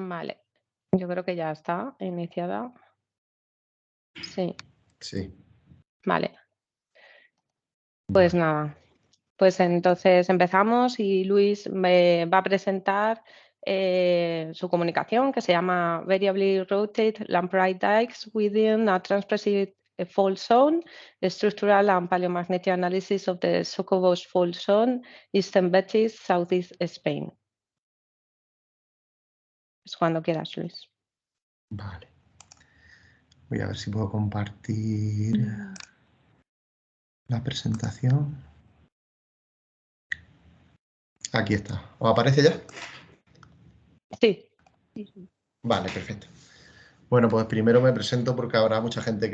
Vale, yo creo que ya está iniciada. Sí, Sí. vale. Pues nada, pues entonces empezamos y Luis me va a presentar su comunicación que se llama Variably Rotated Lamprey Dikes Within a Transpressive Fault Zone, Structural and Paleomagnetic Analysis of the Socobos Fault Zone, Eastern Betis, Southeast Spain. Pues cuando quieras, Luis. Vale. Voy a ver si puedo compartir la presentación. Aquí está. ¿Os aparece ya? Sí. Vale, perfecto. Bueno, pues primero me presento porque habrá mucha gente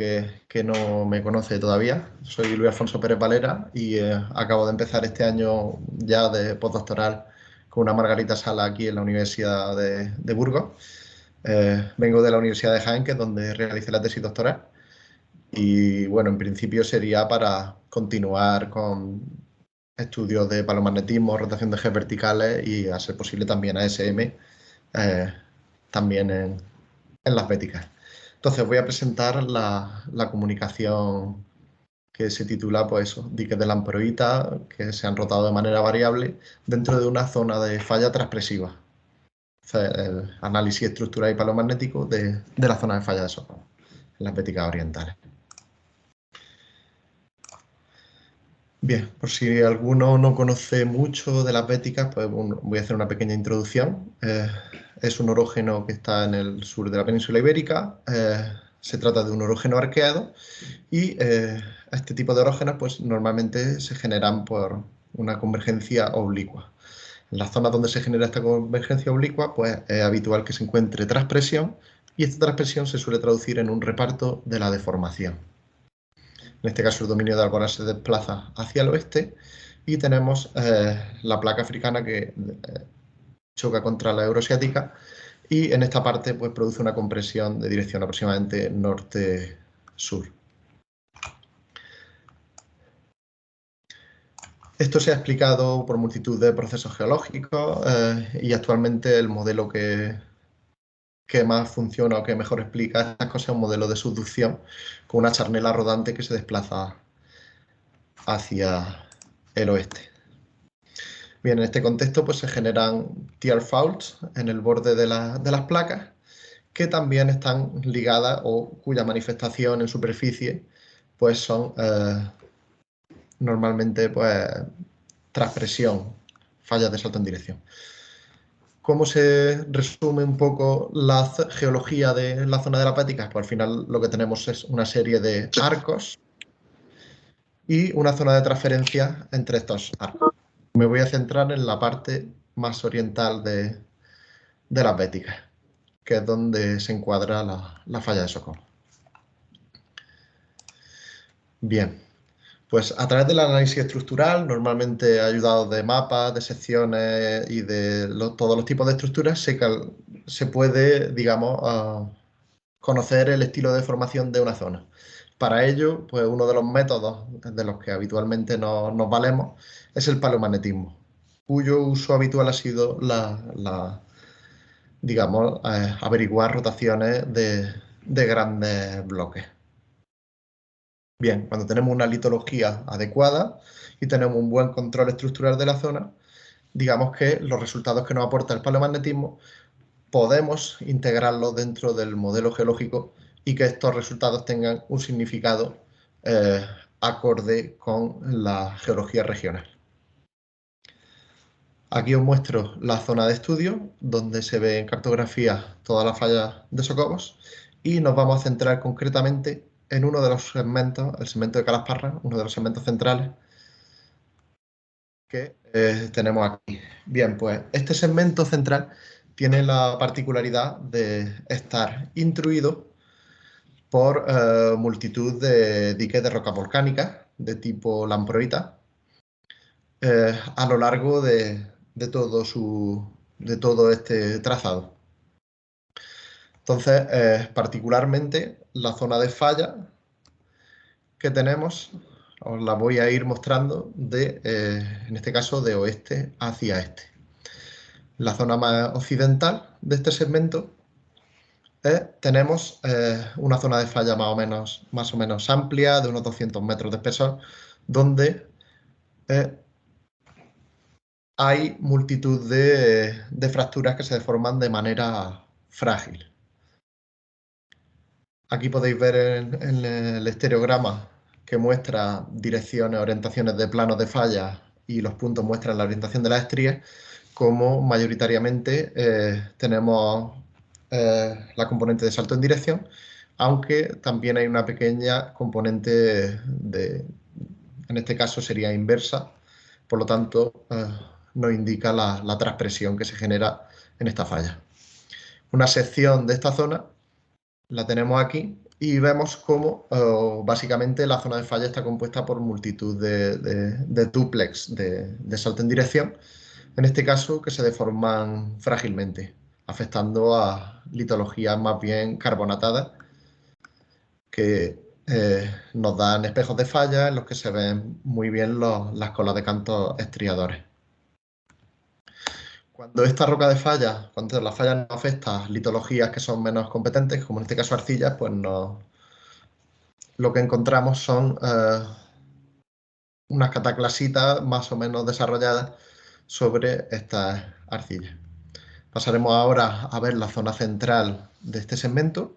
que no me conoce todavía. Soy Luis Alfonso Pérez Valera y acabo de empezar este año ya de postdoctoral con una Margarita Sala aquí en la Universidad de Burgos. Vengo de la Universidad de Jaén, que es donde realicé la tesis doctoral. Y bueno, en principio sería para continuar con estudios de palomagnetismo, rotación de ejes verticales y, a ser posible, también ASM, también en las béticas. Entonces voy a presentar la comunicación que se titula, pues eso, diques de lamproita que se han rotado de manera variable dentro de una zona de falla transpresiva. O sea, el análisis estructural y palomagnético de la zona de falla de Socorro, en las béticas orientales. Bien, por si alguno no conoce mucho de las béticas, pues bueno, voy a hacer una pequeña introducción. Es un orógeno que está en el sur de la península ibérica. Se trata de un orógeno arqueado y este tipo de orógenos pues, normalmente se generan por una convergencia oblicua. En las zonas donde se genera esta convergencia oblicua, pues es habitual que se encuentre transpresión y esta transpresión se suele traducir en un reparto de la deformación. En este caso el dominio de Alborán se desplaza hacia el oeste y tenemos la placa africana que choca contra la euroasiática y en esta parte pues, produce una compresión de dirección aproximadamente norte-sur. Esto se ha explicado por multitud de procesos geológicos y actualmente el modelo que más funciona o que mejor explica estas cosas es un modelo de subducción con una charnela rodante que se desplaza hacia el oeste. Bien, en este contexto pues, se generan tear faults en el borde de las placas que también están ligadas o cuya manifestación en superficie pues, son normalmente pues, transpresión, fallas de salto en dirección. ¿Cómo se resume un poco la geología de la zona de la Pética? Pues al final lo que tenemos es una serie de arcos y una zona de transferencia entre estos arcos. Me voy a centrar en la parte más oriental de las Béticas, que es donde se encuadra la falla de Socorro. Bien, pues a través del análisis estructural, normalmente ayudado de mapas, de secciones y de todos los tipos de estructuras, se puede, digamos, conocer el estilo de formación de una zona. Para ello, pues uno de los métodos de los que habitualmente nos valemos es el paleomagnetismo, cuyo uso habitual ha sido digamos, averiguar rotaciones de grandes bloques. Bien, cuando tenemos una litología adecuada y tenemos un buen control estructural de la zona, digamos que los resultados que nos aporta el paleomagnetismo podemos integrarlos dentro del modelo geológico y que estos resultados tengan un significado acorde con la geología regional. Aquí os muestro la zona de estudio, donde se ve en cartografía todas las fallas de Socobos, y nos vamos a centrar concretamente en uno de los segmentos, el segmento de Calasparra, uno de los segmentos centrales que tenemos aquí. Bien, pues este segmento central tiene la particularidad de estar intruido por multitud de diques de rocas volcánicas de tipo lamproita a lo largo de todo este trazado. Entonces, particularmente la zona de falla que tenemos, os la voy a ir mostrando en este caso de oeste hacia este. la zona más occidental de este segmento, tenemos una zona de falla más o menos amplia, de unos 200 metros de espesor, donde hay multitud de fracturas que se deforman de manera frágil. Aquí podéis ver en el estereograma que muestra direcciones, orientaciones de planos de falla y los puntos muestran la orientación de las estrías, como mayoritariamente tenemos la componente de salto en dirección, aunque también hay una pequeña componente en este caso sería inversa, por lo tanto nos indica la transpresión que se genera en esta falla. Una sección de esta zona la tenemos aquí y vemos cómo básicamente la zona de falla está compuesta por multitud de dúplex de salto en dirección, en este caso que se deforman frágilmente, afectando a litologías más bien carbonatadas que nos dan espejos de falla en los que se ven muy bien las colas de cantos estriadores. Cuando esta roca de falla, cuando la falla nos afecta a litologías que son menos competentes, como en este caso arcillas, pues lo que encontramos son unas cataclasitas más o menos desarrolladas sobre estas arcillas. Pasaremos ahora a ver la zona central de este segmento.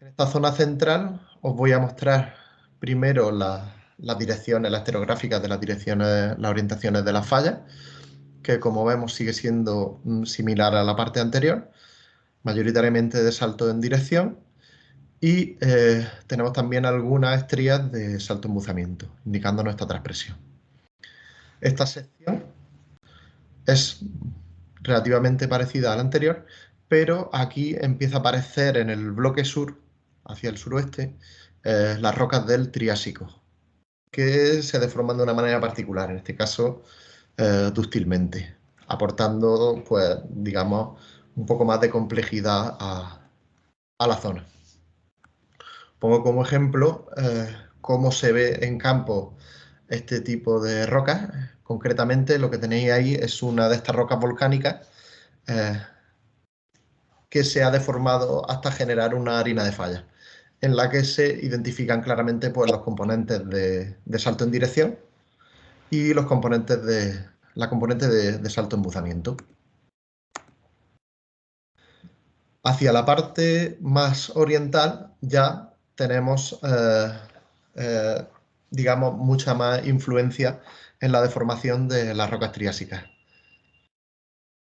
En esta zona central os voy a mostrar primero las direcciones, las estereográficas de las direcciones, las orientaciones de las fallas, que como vemos sigue siendo similar a la parte anterior, mayoritariamente de salto en dirección, y tenemos también algunas estrías de salto embuzamiento, indicando nuestra transpresión. Esta sección es relativamente parecida a la anterior, pero aquí empieza a aparecer en el bloque sur, hacia el suroeste, las rocas del Triásico, que se deforman de una manera particular, en este caso dúctilmente, aportando, pues, digamos, un poco más de complejidad a la zona. Pongo como ejemplo cómo se ve en campo este tipo de rocas. Concretamente, lo que tenéis ahí es una de estas rocas volcánicas que se ha deformado hasta generar una harina de falla, en la que se identifican claramente pues, los componentes de salto en dirección y los componentes la componente de salto embuzamiento. Hacia la parte más oriental ya tenemos, digamos, mucha más influencia en la deformación de las rocas triásicas.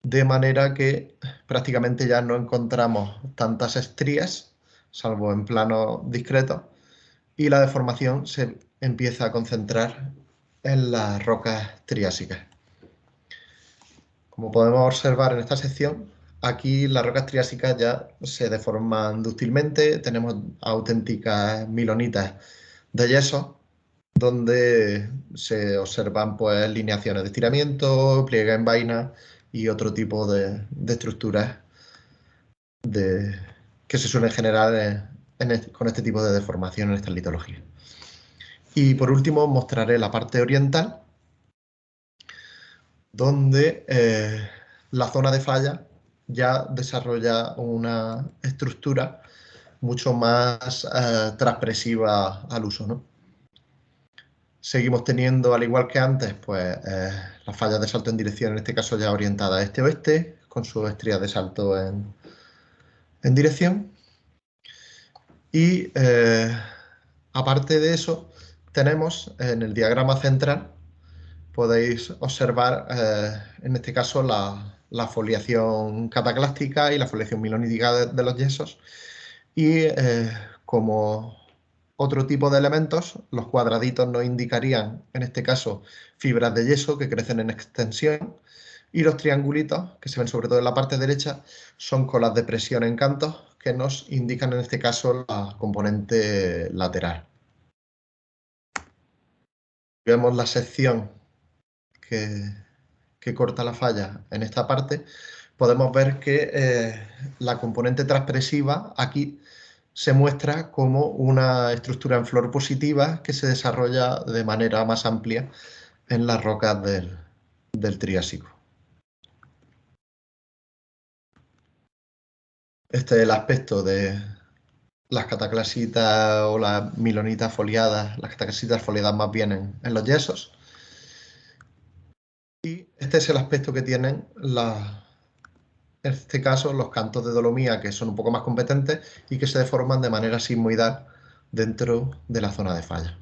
De manera que prácticamente ya no encontramos tantas estrías, salvo en planos discretos, y la deformación se empieza a concentrar en las rocas triásicas. Como podemos observar en esta sección, aquí las rocas triásicas ya se deforman dúctilmente, tenemos auténticas milonitas de yeso, donde se observan pues, lineaciones de estiramiento, pliegue en vaina y otro tipo de estructuras que se suelen generar con este tipo de deformación en estas litologías. Y por último os mostraré la parte oriental, donde la zona de falla ya desarrolla una estructura mucho más transpresiva al uso, ¿no? Seguimos teniendo, al igual que antes, pues las fallas de salto en dirección, en este caso ya orientadas este-oeste, con sus estrías de salto en dirección. Y aparte de eso, tenemos en el diagrama central, podéis observar en este caso la foliación cataclástica y la foliación milonítica de los yesos. Y como otro tipo de elementos, los cuadraditos nos indicarían, en este caso, fibras de yeso que crecen en extensión, y los triangulitos, que se ven sobre todo en la parte derecha, son colas de presión en cantos que nos indican, en este caso, la componente lateral. Vemos la sección que corta la falla en esta parte, podemos ver que la componente transpresiva aquí se muestra como una estructura en flor positiva que se desarrolla de manera más amplia en las rocas del Triásico. Este es el aspecto de las cataclasitas o las milonitas foliadas, las cataclasitas foliadas más bien en los yesos. Y este es el aspecto que tienen en este caso los cantos de dolomía, que son un poco más competentes y que se deforman de manera sismoidal dentro de la zona de falla.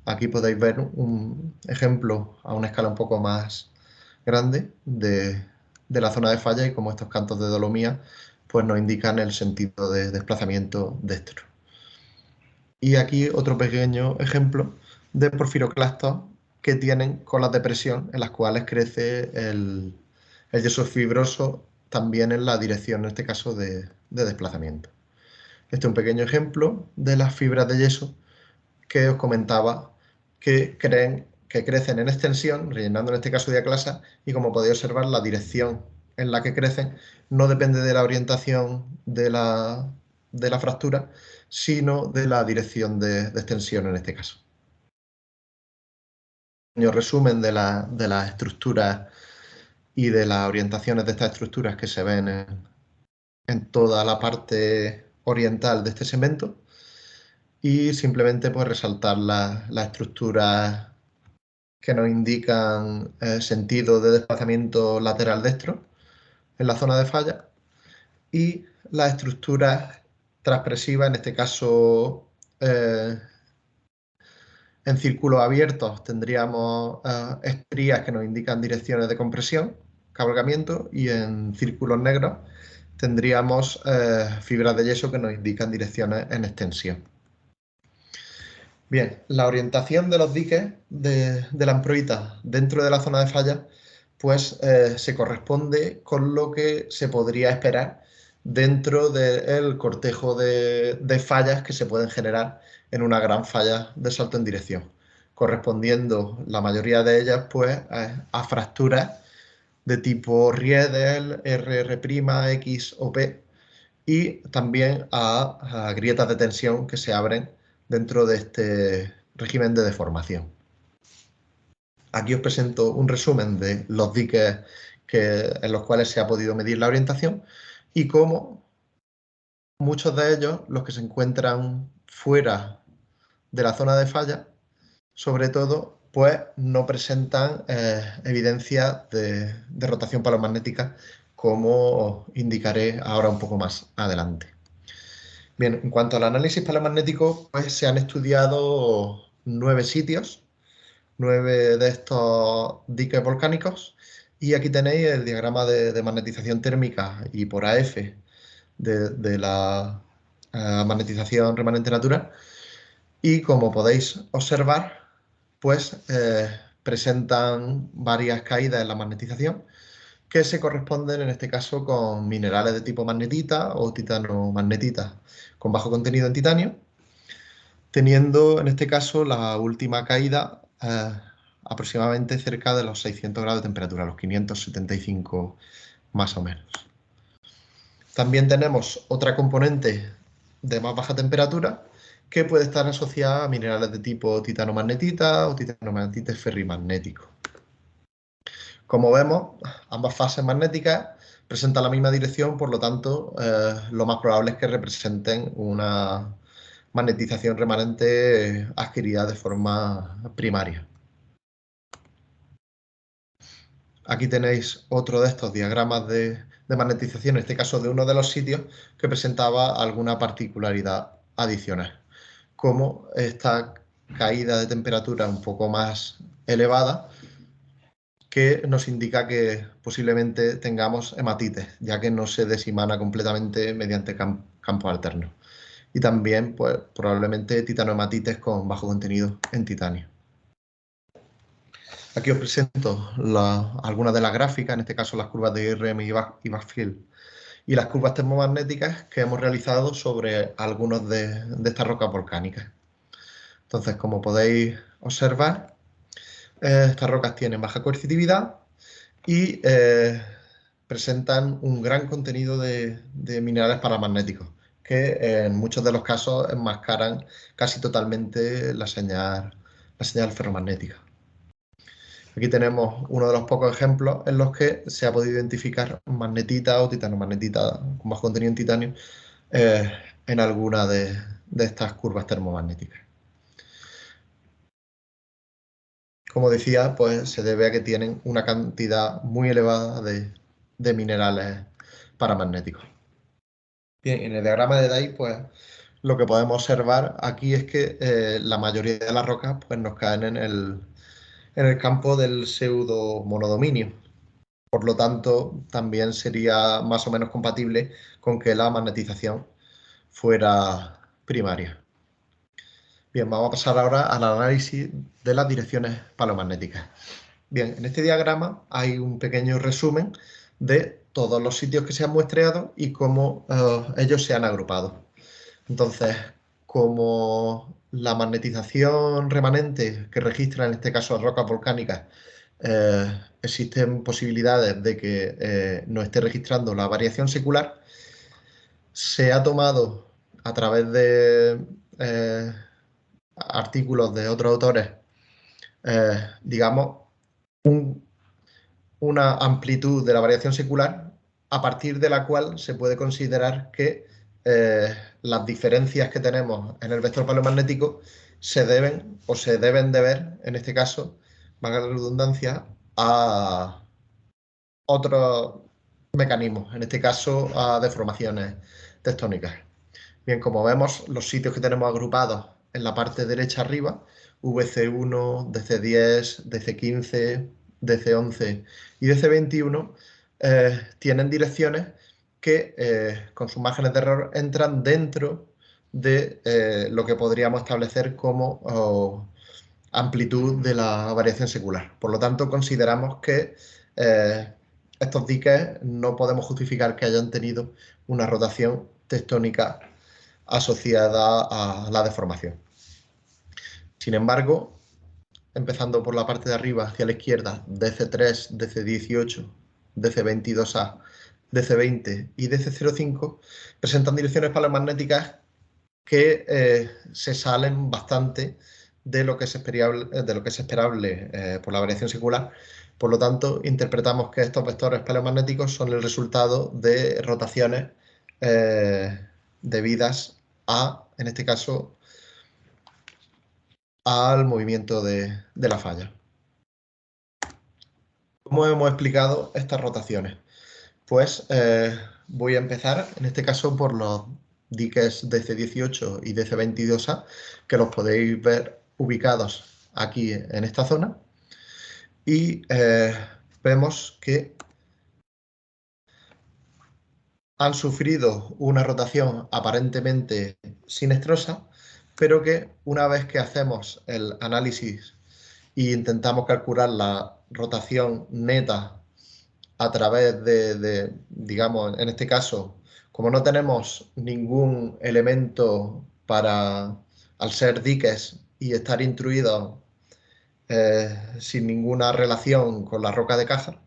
Aquí podéis ver un ejemplo a una escala un poco más grande de la zona de falla y cómo estos cantos de dolomía pues, nos indican el sentido de desplazamiento destro. Y aquí otro pequeño ejemplo de porfiroclastos que tienen colas de presión en las cuales crece el yeso fibroso también en la dirección, en este caso, de desplazamiento. Este es un pequeño ejemplo de las fibras de yeso que os comentaba que crecen en extensión, rellenando en este caso diaclasa, y como podéis observar, la dirección en la que crecen no depende de la orientación de la fractura, sino de la dirección de extensión en este caso. Un resumen de las estructuras y de las orientaciones de estas estructuras que se ven en toda la parte oriental de este segmento y simplemente pues resaltar las estructuras que nos indican sentido de desplazamiento lateral destro en la zona de falla y las estructuras transpresivas, en este caso en círculos abiertos tendríamos estrías que nos indican direcciones de compresión, cabalgamiento, y en círculos negros tendríamos fibras de yeso que nos indican direcciones en extensión. Bien, la orientación de los diques de la amproita dentro de la zona de falla pues se corresponde con lo que se podría esperar dentro del cortejo de fallas que se pueden generar en una gran falla de salto en dirección, correspondiendo la mayoría de ellas pues a fracturas de tipo Riedel, RR', X o P y también a grietas de tensión que se abren dentro de este régimen de deformación. Aquí os presento un resumen de los diques en los cuales se ha podido medir la orientación y cómo muchos de ellos, los que se encuentran fuera de la zona de falla, sobre todo, pues no presentan evidencia de rotación palomagnética, como indicaré ahora un poco más adelante. Bien, en cuanto al análisis palomagnético, pues se han estudiado 9 sitios, 9 de estos diques volcánicos, y aquí tenéis el diagrama de magnetización térmica y por AF de la magnetización remanente natural, y como podéis observar, pues presentan varias caídas en la magnetización que se corresponden en este caso con minerales de tipo magnetita o titanomagnetita con bajo contenido en titanio, teniendo en este caso la última caída aproximadamente cerca de los 600 grados de temperatura, los 575 más o menos. También tenemos otra componente de más baja temperatura que puede estar asociada a minerales de tipo titanomagnetita o titanomagnetite ferrimagnético. Como vemos, ambas fases magnéticas presentan la misma dirección, por lo tanto, lo más probable es que representen una magnetización remanente adquirida de forma primaria. Aquí tenéis otro de estos diagramas de magnetización, en este caso de uno de los sitios, que presentaba alguna particularidad adicional, como esta caída de temperatura un poco más elevada, que nos indica que posiblemente tengamos hematites, ya que no se desimana completamente mediante campos alternos. Y también, pues, probablemente titanohematites con bajo contenido en titanio. Aquí os presento algunas de las gráficas, en este caso las curvas de IRM y Maxfield, y las curvas termomagnéticas que hemos realizado sobre algunos de estas rocas volcánicas. Entonces, como podéis observar, estas rocas tienen baja coercitividad y presentan un gran contenido de minerales paramagnéticos, que en muchos de los casos enmascaran casi totalmente la señal ferromagnética. Aquí tenemos uno de los pocos ejemplos en los que se ha podido identificar magnetita o titanomagnetita con bajo contenido en titanio en alguna de estas curvas termomagnéticas. Como decía, pues se debe a que tienen una cantidad muy elevada de minerales paramagnéticos. Bien, en el diagrama de Dye, pues lo que podemos observar aquí es que la mayoría de las rocas pues, nos caen en el campo del pseudo monodominio. Por lo tanto, también sería más o menos compatible con que la magnetización fuera primaria. Bien, vamos a pasar ahora al análisis de las direcciones palomagnéticas. Bien, en este diagrama hay un pequeño resumen de todos los sitios que se han muestreado y cómo ellos se han agrupado. Entonces, como la magnetización remanente que registra en este caso rocas volcánicas, existen posibilidades de que no esté registrando la variación secular, se ha tomado a través de artículos de otros autores, digamos, una amplitud de la variación secular a partir de la cual se puede considerar que las diferencias que tenemos en el vector paleomagnético se deben o se deben deber, en este caso, valga la redundancia, a otros mecanismos, en este caso a deformaciones tectónicas. Bien, como vemos, los sitios que tenemos agrupados en la parte derecha arriba, VC1, DC10, DC15, DC11 y DC21, tienen direcciones que con sus márgenes de error entran dentro de lo que podríamos establecer como amplitud de la variación secular. Por lo tanto, consideramos que estos diques no podemos justificar que hayan tenido una rotación tectónica asociada a la deformación. Sin embargo, empezando por la parte de arriba hacia la izquierda, DC3, DC18, DC22A, DC20 y DC05 presentan direcciones paleomagnéticas que se salen bastante de lo que es esperable por la variación secular. Por lo tanto, interpretamos que estos vectores paleomagnéticos son el resultado de rotaciones debidas a, en este caso, al movimiento de la falla. ¿Cómo hemos explicado estas rotaciones? Pues voy a empezar, en este caso, por los diques DC18 y DC22A, que los podéis ver ubicados aquí en esta zona. Y vemos que han sufrido una rotación aparentemente sinestrosa, pero que una vez que hacemos el análisis e intentamos calcular la rotación neta a través digamos, en este caso, como no tenemos ningún elemento para, al ser diques y estar intruidos sin ninguna relación con la roca de caja,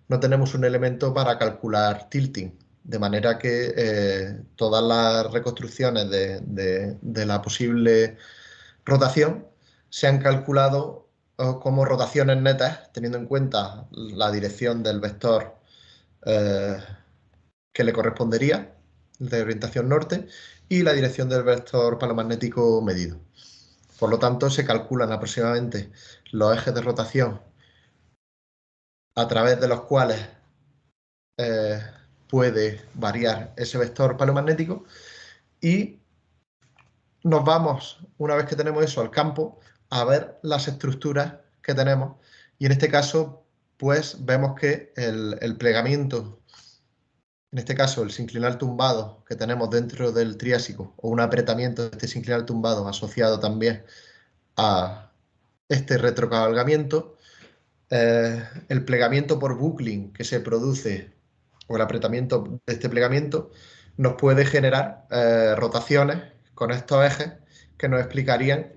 no tenemos un elemento para calcular tilting, de manera que todas las reconstrucciones de la posible rotación se han calculado como rotaciones netas, teniendo en cuenta la dirección del vector que le correspondería, de orientación norte, y la dirección del vector palomagnético medido. Por lo tanto, se calculan aproximadamente los ejes de rotación a través de los cuales puede variar ese vector palomagnético y nos vamos, una vez que tenemos eso, al campo a ver las estructuras que tenemos y en este caso pues vemos que el plegamiento, en este caso el sinclinal tumbado que tenemos dentro del Triásico o un apretamiento de este sinclinal tumbado asociado también a este retrocabalgamiento, el plegamiento por buckling que se produce o el apretamiento de este plegamiento nos puede generar rotaciones con estos ejes que nos explicarían,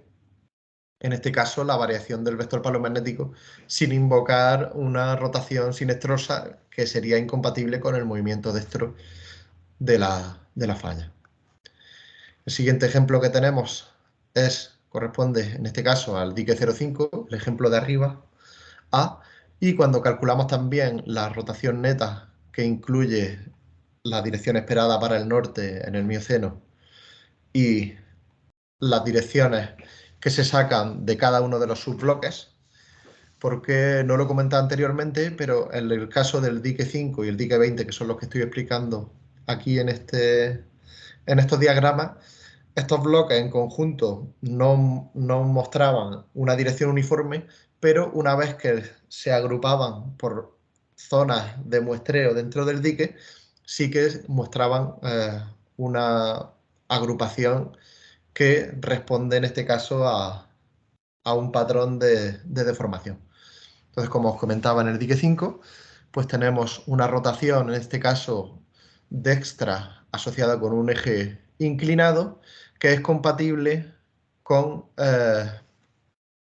en este caso, la variación del vector palomagnético sin invocar una rotación sinestrosa que sería incompatible con el movimiento dextro de la falla. El siguiente ejemplo que tenemos corresponde, en este caso, al dique 05, el ejemplo de arriba, A, y cuando calculamos también la rotación neta que incluye la dirección esperada para el norte en el Mioceno y las direcciones que se sacan de cada uno de los subbloques, porque no lo he comentado anteriormente, pero en el caso del dique 5 y el dique 20, que son los que estoy explicando aquí en estos diagramas, estos bloques en conjunto no mostraban una dirección uniforme, pero una vez que se agrupaban por zonas de muestreo dentro del dique, sí que mostraban una agrupación que responde en este caso a un patrón de deformación. Entonces, como os comentaba en el dique 5, pues tenemos una rotación, en este caso dextra, asociada con un eje inclinado, que es compatible con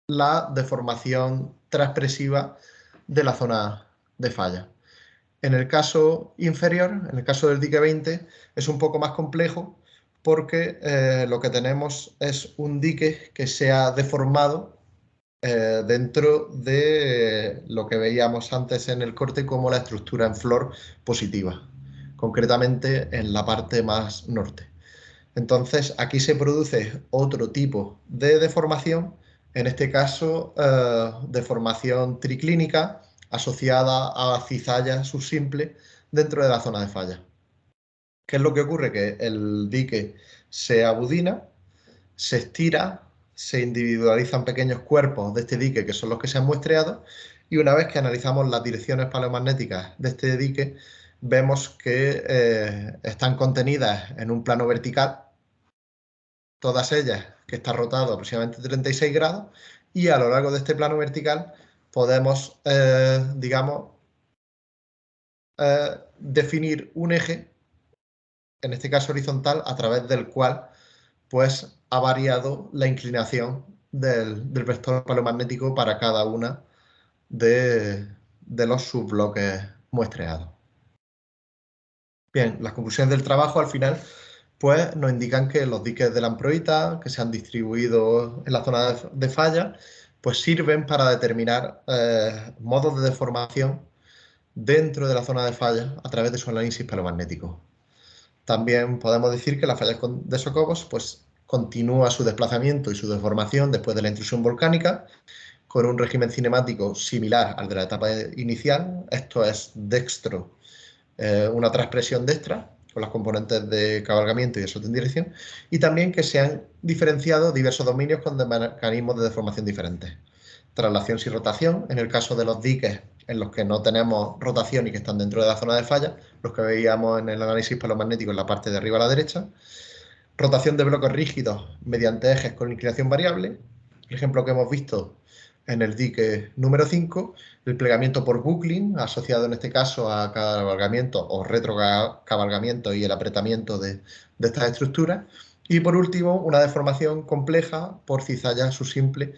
la deformación transpresiva de la zona de falla. En el caso inferior, en el caso del dique 20, es un poco más complejo porque lo que tenemos es un dique que se ha deformado dentro de lo que veíamos antes en el corte como la estructura en flor positiva, concretamente en la parte más norte. Entonces, aquí se produce otro tipo de deformación, en este caso, deformación triclínica asociada a cizalla subsimple dentro de la zona de falla. ¿Qué es lo que ocurre? Que el dique se abudina, se estira, se individualizan pequeños cuerpos de este dique que son los que se han muestreado, y una vez que analizamos las direcciones paleomagnéticas de este dique, vemos que están contenidas en un plano vertical, todas ellas que está rotado aproximadamente 36 grados, y a lo largo de este plano vertical podemos, digamos, definir un eje, en este caso horizontal, a través del cual pues ha variado la inclinación del vector paleomagnético para cada una de los subbloques muestreados. Bien, las conclusiones del trabajo al final pues nos indican que los diques de lamproita que se han distribuido en la zona de falla pues sirven para determinar modos de deformación dentro de la zona de falla a través de su análisis paleomagnético. También podemos decir que la falla de Socobos pues, continúa su desplazamiento y su deformación después de la intrusión volcánica con un régimen cinemático similar al de la etapa inicial. Esto es dextro, una transpresión dextra con las componentes de cabalgamiento y eso en dirección, y también que se han diferenciado diversos dominios con mecanismos de deformación diferentes. Traslación sin rotación, en el caso de los diques en los que no tenemos rotación y que están dentro de la zona de falla, los que veíamos en el análisis paleomagnético en la parte de arriba a la derecha. Rotación de bloques rígidos mediante ejes con inclinación variable, el ejemplo que hemos visto en el dique número 5, el plegamiento por buckling, asociado en este caso a cabalgamiento o retrocabalgamiento y el apretamiento de estas estructuras. Y por último, una deformación compleja por cizalla subsimple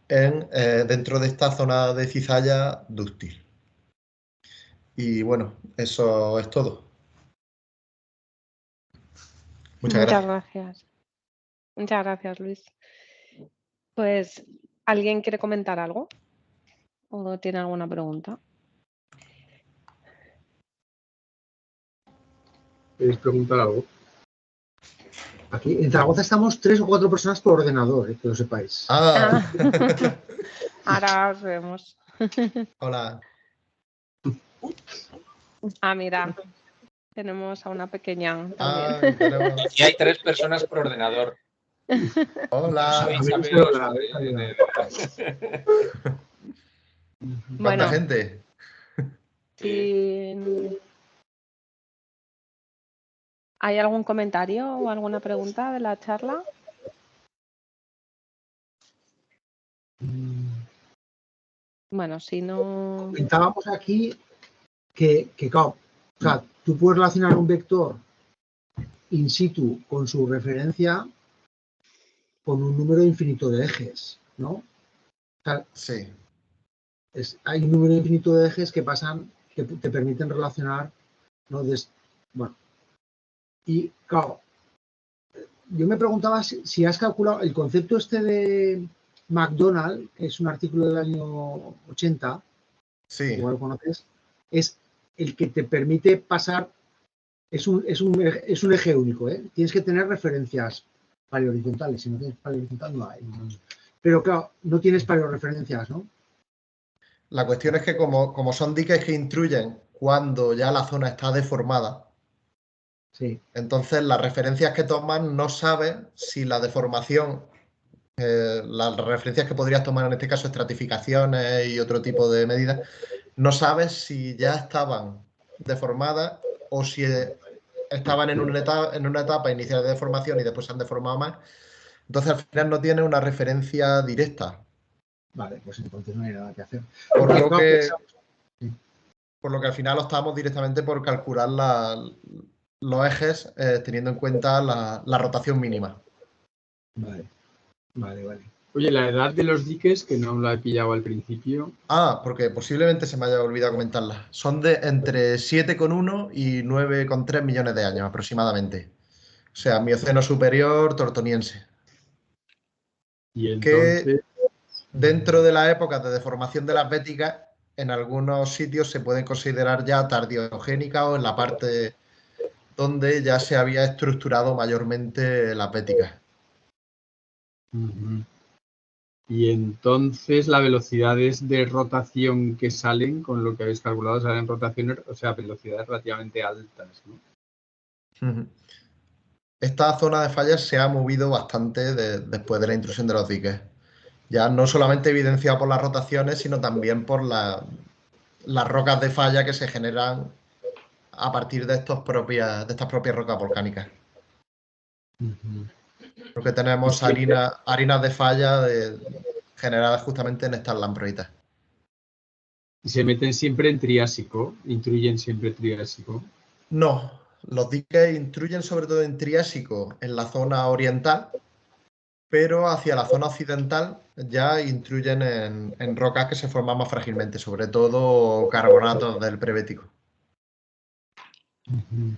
dentro de esta zona de cizalla dúctil. Y bueno, eso es todo. Muchas gracias. Muchas gracias, Luis. Pues, ¿alguien quiere comentar algo? ¿O tiene alguna pregunta? ¿Queréis preguntar algo? Aquí en Zaragoza estamos 3 o 4 personas por ordenador, que lo sepáis. Ahora os vemos. Hola. Mira, tenemos a una pequeña también. Aquí hay 3 personas por ordenador. Hola. Bueno, gente? Si ¿hay algún comentario o alguna pregunta de la charla? Bueno, si no... Comentábamos aquí que claro, o sea, tú puedes relacionar un vector in situ con su referencia con un número infinito de ejes, ¿no? O sea, sí. Hay un número infinito de ejes que pasan, que te permiten relacionar, ¿no? Bueno, y claro, yo me preguntaba si has calculado el concepto este de McDonald, que es un artículo del año 80, Sí, igual lo conoces, es el que te permite pasar, es un eje único, ¿eh? Tienes que tener referencias paleohorizontales, si no tienes paleohorizontal no hay. Pero claro, no tienes paleorreferencias, ¿no? la cuestión es que como son diques que intruyen cuando ya la zona está deformada, Sí. entonces las referencias que toman no saben si la deformación, las referencias que podrías tomar en este caso, estratificaciones y otro tipo de medidas, no sabes si ya estaban deformadas o si estaban en una etapa inicial de deformación y después se han deformado más. Entonces al final no tiene una referencia directa. Vale, pues entonces no hay nada que hacer. Por Porque, lo claro, que, pensamos- por lo que al final optamos directamente por calcular los ejes teniendo en cuenta la rotación mínima. Vale, vale. Oye, la edad de los diques, que no la he pillado al principio. Ah, porque posiblemente se me haya olvidado comentarla. Son de entre 7,1 y 9,3 millones de años aproximadamente. O sea, Mioceno superior tortoniense. Y Que entonces, dentro de la época de deformación de las béticas, en algunos sitios se pueden considerar ya tardiogénicas o en la parte donde ya se había estructurado mayormente las béticas. ujú. Y entonces las velocidades de rotación que salen, con lo que habéis calculado, salen rotaciones, o sea, velocidades relativamente altas, ¿no? Ujú. Esta zona de fallas se ha movido bastante después de la intrusión de los diques. Ya no solamente evidenciado por las rotaciones, sino también por las rocas de falla que se generan a partir de estas propias rocas volcánicas. Ujú. Porque Y tenemos siempre, harinas de falla generadas justamente en estas lamproitas. y se meten siempre en Triásico, intruyen siempre Triásico. No, los diques intruyen sobre todo en Triásico en la zona oriental, pero hacia la zona occidental ya intruyen en rocas que se forman más frágilmente, sobre todo carbonatos del Prebético. Ujú.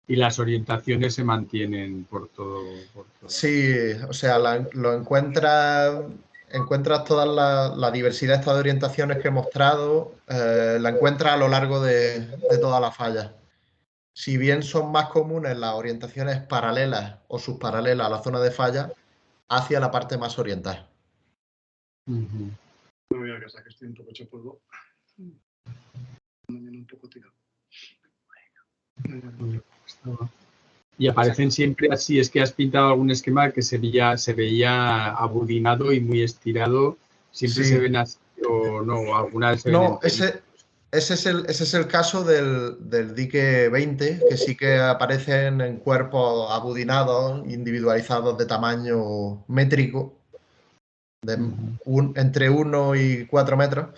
Y las orientaciones se mantienen por todo. Sí, o sea, lo encuentras toda la diversidad esta de orientaciones que he mostrado, la encuentras a lo largo de toda la falla. Si bien son más comunes las orientaciones paralelas o subparalelas a la zona de falla, hacia la parte más oriental. Ujú. Me voy a casa, que estoy un poco hecho polvo. Mañana un poco tirado. Y aparecen siempre así, es que has pintado algún esquema que se veía abudinado y muy estirado, siempre Sí. se ven así o no, alguna vez se ven No, enteritos. ese es el caso del dique 20, que sí que aparecen en cuerpos abudinados, individualizados de tamaño métrico, entre 1 y 4 metros,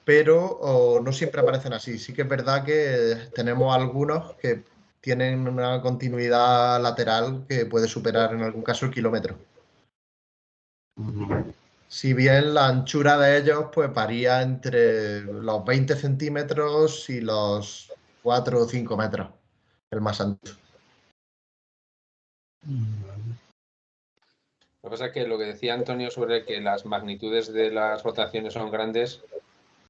pero no siempre aparecen así. Sí que es verdad que tenemos algunos que tienen una continuidad lateral que puede superar en algún caso el kilómetro. Ujú. Si bien la anchura de ellos pues varía entre los 20 centímetros y los 4 o 5 metros, el más ancho. Lo que pasa es que lo que decía Antonio sobre que las magnitudes de las rotaciones son grandes,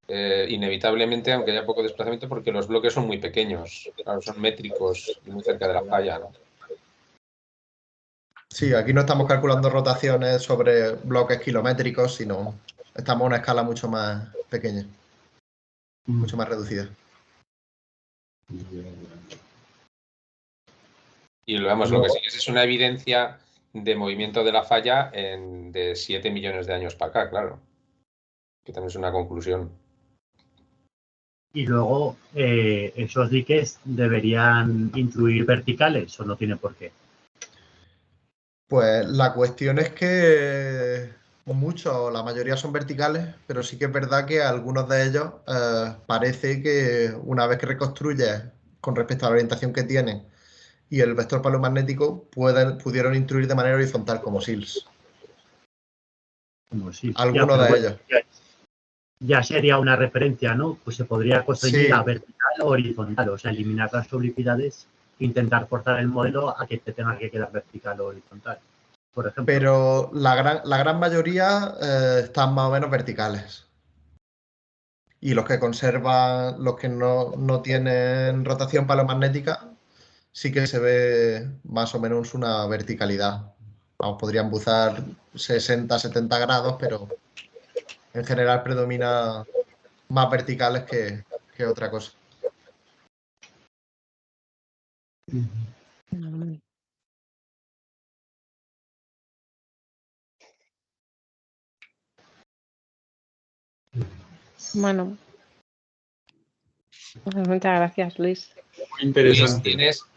inevitablemente, aunque haya poco desplazamiento, porque los bloques son muy pequeños, claro, son métricos y muy cerca de la falla, ¿no? Sí, aquí no estamos calculando rotaciones sobre bloques kilométricos, sino estamos a una escala mucho más pequeña, mucho más reducida. Y vamos, lo que sí que es una evidencia de movimiento de la falla de 7 millones de años para acá, claro. Que también es una conclusión. Y luego, ¿esos diques deberían intruir verticales o no tiene por qué? Pues la cuestión es que muchos, la mayoría son verticales, pero sí que es verdad que algunos de ellos parece que una vez que reconstruyes con respecto a la orientación que tienen y el vector paleomagnético pudieron intruir de manera horizontal como SILS. Como sí. Algunos de ellos. Ya sería una referencia, ¿no? Pues se podría constreñir Sí. a vertical o horizontal, o sea, eliminar las oblicuidades e intentar forzar el modelo a que te tenga que quedar vertical o horizontal, por ejemplo. Pero la gran mayoría están más o menos verticales. Y los que conservan, los que no tienen rotación paleomagnética, sí que se ve más o menos una verticalidad. Vamos, podrían buzar 60, 70 grados, pero en general predomina más verticales que otra cosa. Bueno, muchas gracias, Luis. Muy Luis, interesante.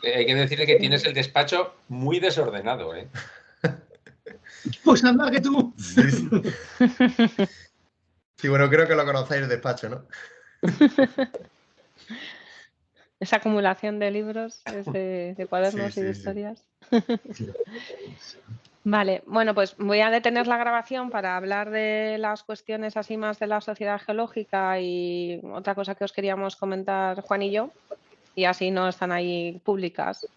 hay que decirle que tienes el despacho muy desordenado, ¿eh? Pues anda que tú. Sí, sí. Sí, bueno, creo que lo conocéis el despacho, ¿no? Esa acumulación de libros, de cuadernos Sí, y de sí, sí. historias. Vale, bueno, pues voy a detener la grabación para hablar de las cuestiones así más de la sociedad geológica y otra cosa que os queríamos comentar Juan y yo, y así no están ahí públicas.